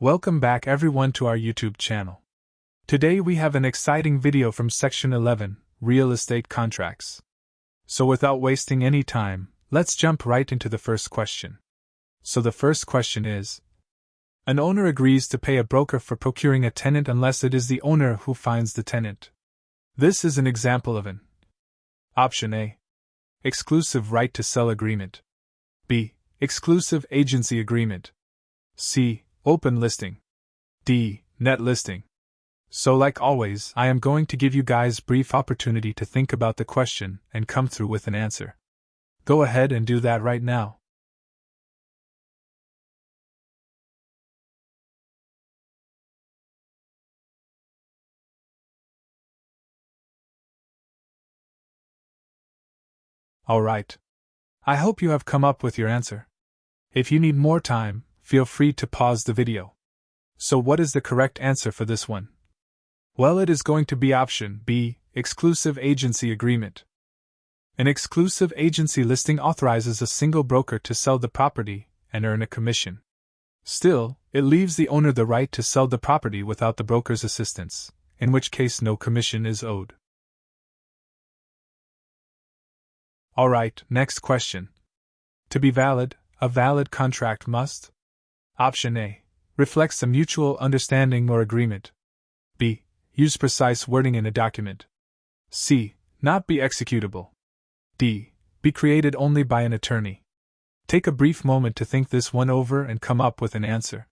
Welcome back everyone to our YouTube channel. Today we have an exciting video from Section 11, Real Estate Contracts. So without wasting any time, let's jump right into the first question. So the first question is, an owner agrees to pay a broker for procuring a tenant unless it is the owner who finds the tenant. This is an example of an Option A. Exclusive right to sell agreement. B. Exclusive agency agreement. C. Open listing. D. Net listing. So like always, I am going to give you guys brief opportunity to think about the question and come through with an answer. Go ahead and do that right now. Alright. I hope you have come up with your answer. If you need more time, feel free to pause the video. So what is the correct answer for this one? Well, it is going to be option B, exclusive agency agreement. An exclusive agency listing authorizes a single broker to sell the property and earn a commission. Still, it leaves the owner the right to sell the property without the broker's assistance, in which case no commission is owed. Alright, next question. To be valid, a valid contract must: Option A. Reflects a mutual understanding or agreement. B. Use precise wording in a document. C. Not be executable. D. Be created only by an attorney. Take a brief moment to think this one over and come up with an answer.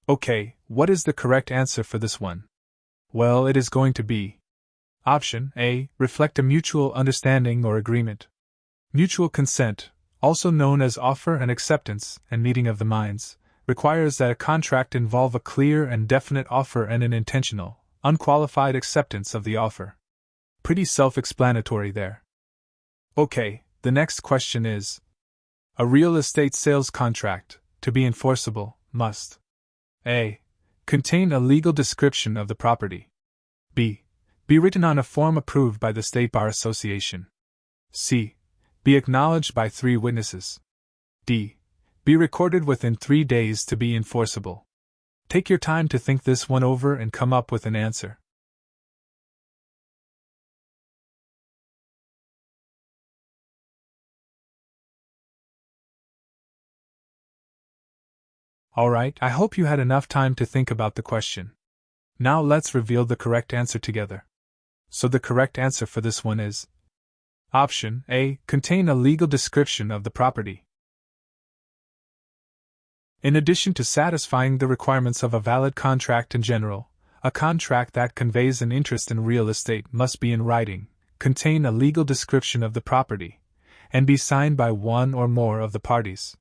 Okay, what is the correct answer for this one? Well, it is going to be Option A. Reflect a mutual understanding or agreement. Mutual consent, also known as offer and acceptance and meeting of the minds, requires that a contract involve a clear and definite offer and an intentional, unqualified acceptance of the offer. Pretty self-explanatory there. Okay, the next question is, a real estate sales contract, to be enforceable, must: A. Contain a legal description of the property. B. Be written on a form approved by the State Bar Association. C. Be acknowledged by 3 witnesses. D. Be recorded within 3 days to be enforceable. Take your time to think this one over and come up with an answer. Alright, I hope you had enough time to think about the question. Now let's reveal the correct answer together. So the correct answer for this one is Option A. Contain a legal description of the property. In addition to satisfying the requirements of a valid contract in general, a contract that conveys an interest in real estate must be in writing, contain a legal description of the property, and be signed by one or more of the parties.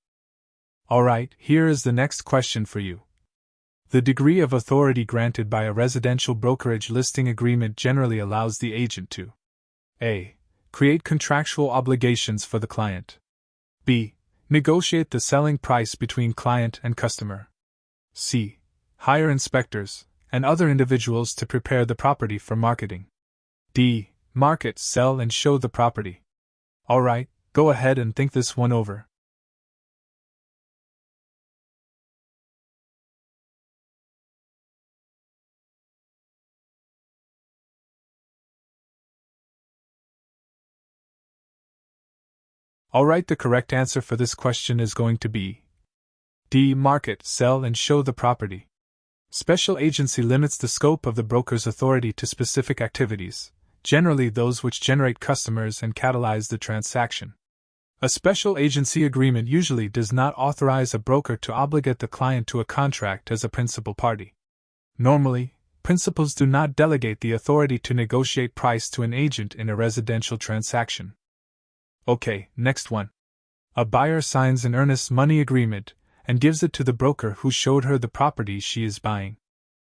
Alright, here is the next question for you. The degree of authority granted by a residential brokerage listing agreement generally allows the agent to: A. Create contractual obligations for the client. B. Negotiate the selling price between client and customer. C. Hire inspectors and other individuals to prepare the property for marketing. D. Market, sell, and show the property. Alright, go ahead and think this one over. Alright, the correct answer for this question is going to be D. Market, sell, and show the property. Special agency limits the scope of the broker's authority to specific activities, generally those which generate customers and catalyze the transaction. A special agency agreement usually does not authorize a broker to obligate the client to a contract as a principal party. Normally, principals do not delegate the authority to negotiate price to an agent in a residential transaction. Okay, next one. A buyer signs an earnest money agreement and gives it to the broker who showed her the property she is buying.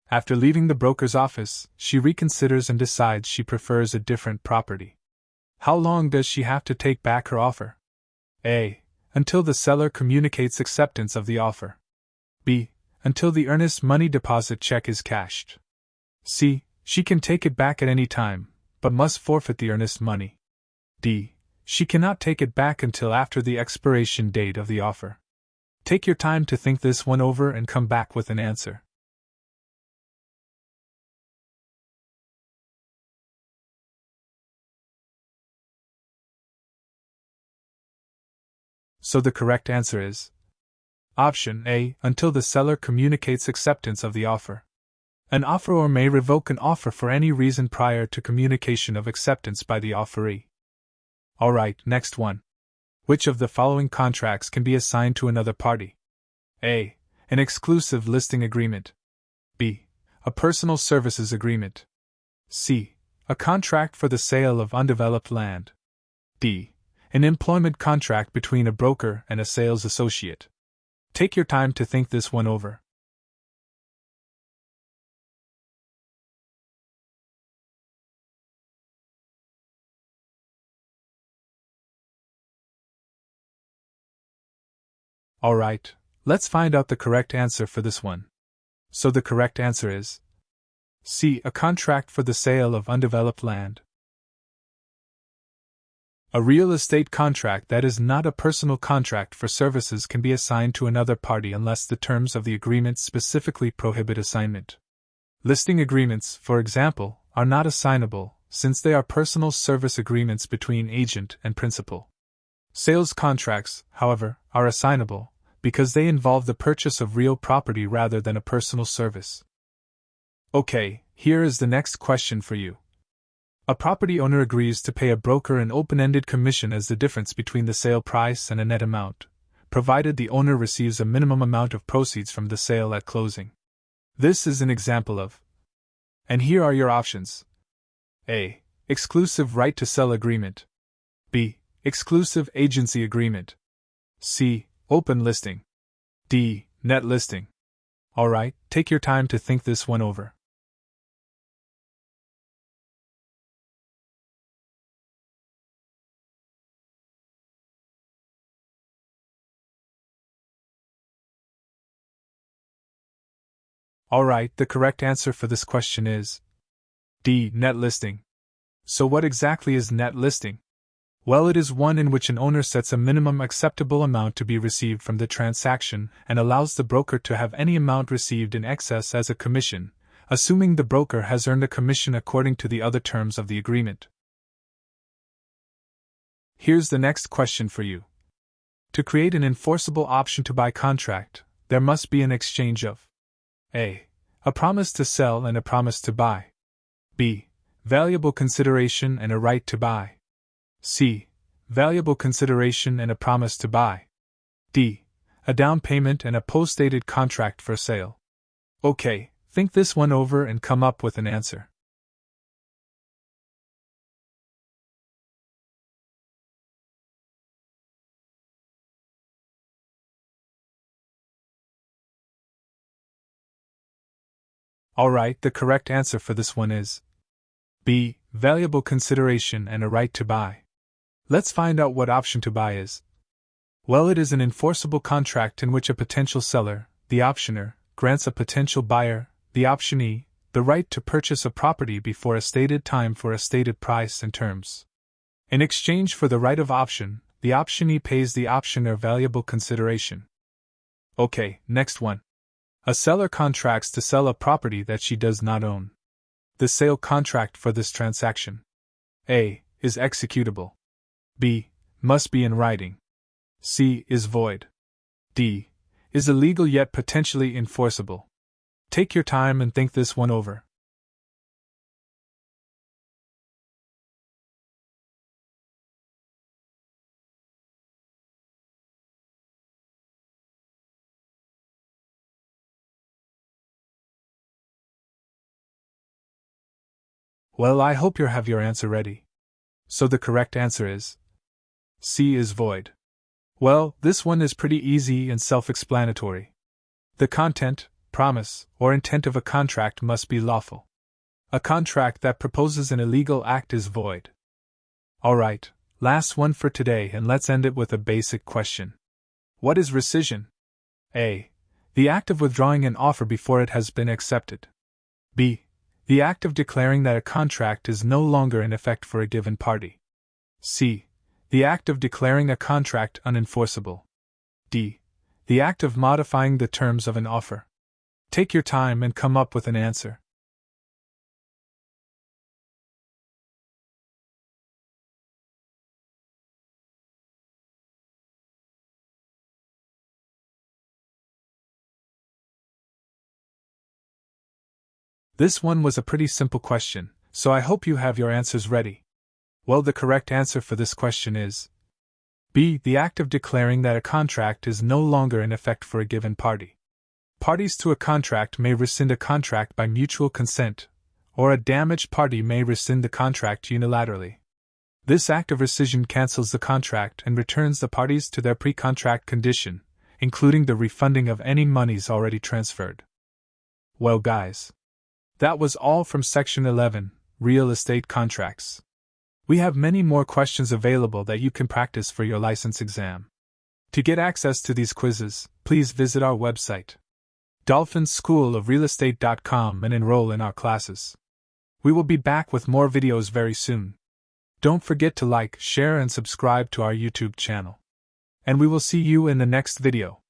After leaving the broker's office, she reconsiders and decides she prefers a different property. How long does she have to take back her offer? A. Until the seller communicates acceptance of the offer. B. Until the earnest money deposit check is cashed. C. She can take it back at any time, but must forfeit the earnest money. D. She cannot take it back until after the expiration date of the offer. Take your time to think this one over and come back with an answer. So the correct answer is option A, until the seller communicates acceptance of the offer. An offeror may revoke an offer for any reason prior to communication of acceptance by the offeree. Alright, next one. Which of the following contracts can be assigned to another party? A. An exclusive listing agreement. B. A personal services agreement. C. A contract for the sale of undeveloped land. D. An employment contract between a broker and a sales associate. Take your time to think this one over. Alright, let's find out the correct answer for this one. So the correct answer is C. A contract for the sale of undeveloped land. A real estate contract that is not a personal contract for services can be assigned to another party unless the terms of the agreement specifically prohibit assignment. Listing agreements, for example, are not assignable, since they are personal service agreements between agent and principal. Sales contracts, however, are assignable, because they involve the purchase of real property rather than a personal service. Okay, here is the next question for you. A property owner agrees to pay a broker an open-ended commission as the difference between the sale price and a net amount, provided the owner receives a minimum amount of proceeds from the sale at closing. This is an example of. And here are your options. A. Exclusive right to sell agreement. B. Exclusive agency agreement. C. Open listing. D. Net listing. Alright, take your time to think this one over. Alright, the correct answer for this question is D. Net listing. So what exactly is net listing? Well, it is one in which an owner sets a minimum acceptable amount to be received from the transaction and allows the broker to have any amount received in excess as a commission, assuming the broker has earned a commission according to the other terms of the agreement. Here's the next question for you. To create an enforceable option to buy contract, there must be an exchange of A. A promise to sell and a promise to buy. B. Valuable consideration and a right to buy. C. Valuable consideration and a promise to buy. D. A down payment and a post-dated contract for sale. Okay, think this one over and come up with an answer. Alright, the correct answer for this one is B. Valuable consideration and a right to buy. Let's find out what option to buy is. Well, it is an enforceable contract in which a potential seller, the optioner, grants a potential buyer, the optionee, the right to purchase a property before a stated time for a stated price and terms. In exchange for the right of option, the optionee pays the optioner valuable consideration. Okay, next one. A seller contracts to sell a property that she does not own. The sale contract for this transaction. A. Is executable. B. Must be in writing. C. Is void. D. Is illegal yet potentially enforceable. Take your time and think this one over. Well, I hope you have your answer ready. So the correct answer is C. Is void. Well, this one is pretty easy and self-explanatory. The content, promise, or intent of a contract must be lawful. A contract that proposes an illegal act is void. Alright, last one for today, and let's end it with a basic question. What is rescission? A. The act of withdrawing an offer before it has been accepted. B. The act of declaring that a contract is no longer in effect for a given party. C. The act of declaring a contract unenforceable. D. The act of modifying the terms of an offer. Take your time and come up with an answer. This one was a pretty simple question, so I hope you have your answers ready. Well, the correct answer for this question is B. The act of declaring that a contract is no longer in effect for a given party. Parties to a contract may rescind a contract by mutual consent, or a damaged party may rescind the contract unilaterally. This act of rescission cancels the contract and returns the parties to their pre-contract condition, including the refunding of any monies already transferred. Well, guys, that was all from Section 11, Real Estate Contracts. We have many more questions available that you can practice for your license exam. To get access to these quizzes, please visit our website, dolphinschoolofrealestate.com, and enroll in our classes. We will be back with more videos very soon. Don't forget to like, share, and subscribe to our YouTube channel. And we will see you in the next video.